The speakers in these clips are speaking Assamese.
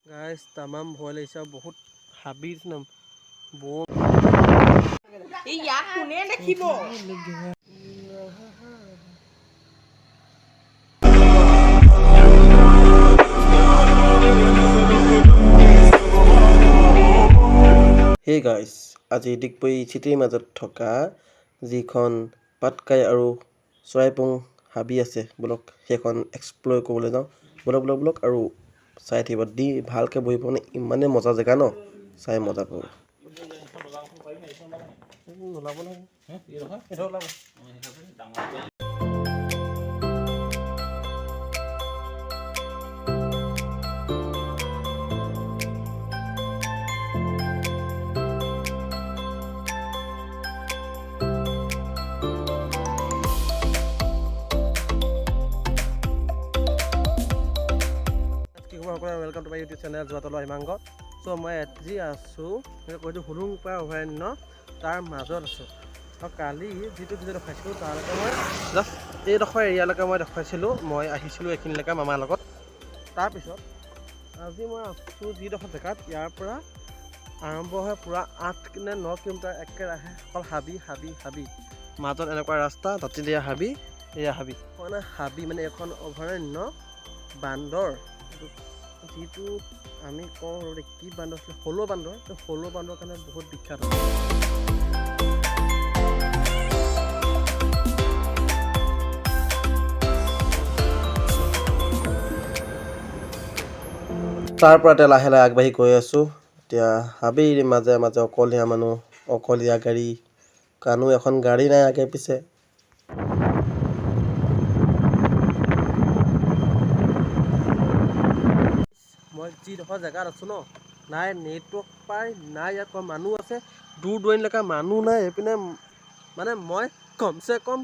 গাইছ তামাম ভয় লাগিছে বহুত হাবিৰ নাম ইয়াত কোনে দেখিব হে গাইছ আজি ডিগবৈ চিটিৰ মাজত থকা যিখন পাটকাই আৰু চৰাইপুং হাবি আছে বলক সেইখন এক্সপ্ল'ৰ কৰিবলৈ যাওঁ বলক আৰু চাই থাকিব দি ভালকৈ বহিব মানে ইমানেই মজা জেগা ন চাই মজা পাব welcome to my YouTube channel जोतल हिमांग सो मैं আজি আছোঁ কৈছোঁ হুৰুংপা অভয়াৰণ্য তাৰ মাজত আছোঁ আৰু কালি যিটো ভিডিঅ' দেখাইছিলোঁ তাৰলৈকে মই জাষ্ট এইডোখৰ এৰিয়ালৈকে মই দেখাইছিলোঁ মই আহিছিলোঁ এইখিনিলৈকে মামাৰ লগত তাৰপিছত আজি মই আছোঁ যিডোখৰ জেগাত ইয়াৰ পৰা আৰম্ভ হয় পূৰা 8 নে 9 কিলোমিটাৰ একেৰাহে অকল হাবি মাজত এনেকুৱা ৰাস্তা তাতে দিয়া হাবি এয়া হাবি মানে হাবি মানে এখন অভয়াৰণ্য বান্দৰ যিটো আমি কওঁ কি বান্দৰ আছিলে হলৌ বান্দৰ কাৰণে বহুত বিখ্যাত তাৰ পৰা এতিয়া লাহে লাহে আগবাঢ়ি গৈ আছোঁ এতিয়া হাবিৰ মাজে মাজে অকলীয়া মানুহ অকলীয়া গাড়ী কানো এখন গাড়ী নাই আগে পিছে মই যিডোখৰ জেগাত আছোঁ ন নাই নেটৱৰ্ক পায় নাই ইয়াত মানুহ আছে দূৰ দূৰণিলৈকে মানুহ নাই এইপিনে মানে মই কমচে কম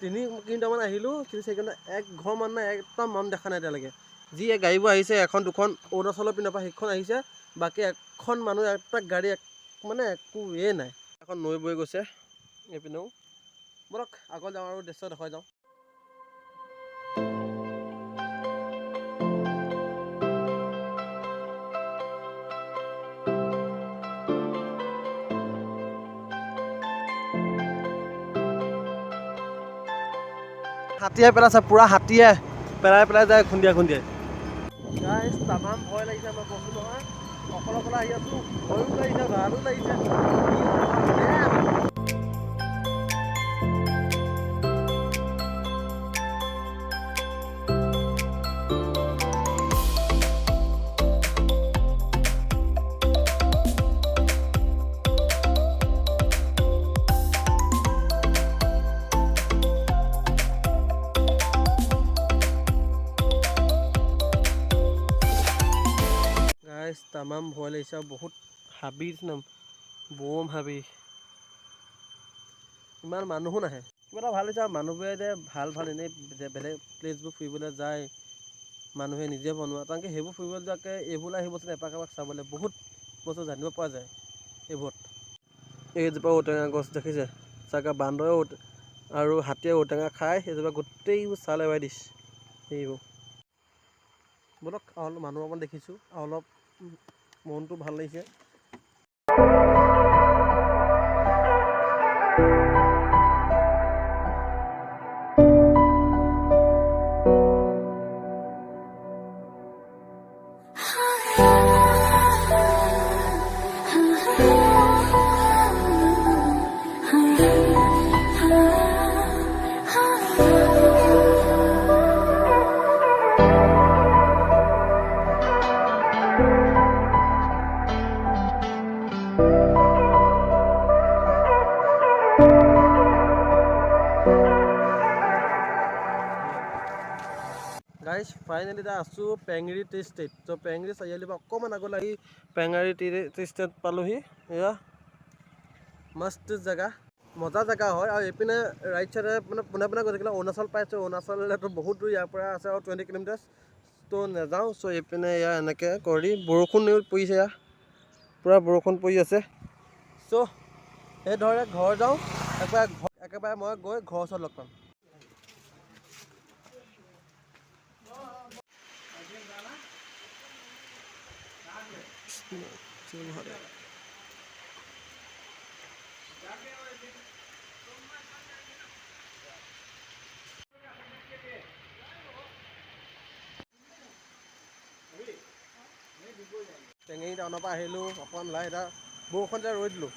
3 কিলোমিটাৰমান আহিলোঁ 3 ছেকেণ্ড এক ঘৰ মানুহ নাই একদম মন দেখা নাই এতিয়ালৈকে যি গাড়ীবোৰ আহিছে এখন দুখন অৰুণাচলৰ পিনৰ পৰা সেইখন আহিছে বাকী এখন মানুহ এটা গাড়ী মানে একোৱেই নাই এখন নৈ বৈ গৈছে এইপিনেও বলক আগত যাওঁ আৰু দৃশ্য দেখুৱাই যাওঁ হাতীয়ে পেলাইছে পূৰা হাতীয়ে পেলাই যায় খুন্দিয়াই গাইছ তামাম ভয় লাগিছে মই কৈছোঁ নহয় অকলে আহি আছোঁ ভয়ো লাগিছে ভালো লাগিছে তামাম ভয় লাগিছে আৰু বহুত হাবিৰ নাম বম হাবি ইমান মানুহো নাহে কিবা এটা ভাল লাগিছে আৰু মানুহবোৰে যে ভাল এনেই বেলেগ প্লেচবোৰ ফুৰিবলৈ যায় মানুহে নিজে বনোৱা তাৰমানে সেইবোৰ ফুৰিবলৈ যোৱাকৈ এইবোৰ আহিবচোন এপাক চাবলৈ বহুত বস্তু জানিব পৰা যায় এইবোৰত এইজোপা ঔটেঙা গছ দেখিছে চাগে বান্দৰে আৰু হাতীয়ে ঔটেঙা খাই সেইজোপা গোটেইবোৰ চাল এৰাই দিছে সেইবোৰ বলক অলপ মানুহ অকণমান দেখিছোঁ আৰু অলপ মনটো ভাল লাগিছে গাইজ ফাইনেলি এতিয়া আছোঁ পেঙেৰি টি ষ্টেট ত' পেঙেৰি চাৰিআলিৰ পৰা অকণমান আগলৈ আহি পেঙেৰি টি ষ্টেট পালোহি এয়া মস্ত জেগা মজা জেগা হয় আৰু এইপিনে ৰাইট চাইডে মানে পোনে গৈ থাকিলে অৰুণাচল পাইছোঁ অৰুণাচলতো বহুত দূৰ ইয়াৰ পৰা আছে আৰু 20 কিলোমিটাৰ ত' নাযাওঁ চ' এইপিনে এয়া এনেকৈ কৰি বৰষুণ পৰিছে এয়া পূৰা বৰষুণ পৰি আছে চ' সেইদৰে ঘৰ যাওঁ একেবাৰে মই গৈ ঘৰৰ ওচৰত লগ পাম চিংহলে টেঙেৰি টাউনৰ পৰা আহিলোঁ অকণমান ওলাই এতিয়া বৰষুণ যে ৰৈ দিলোঁ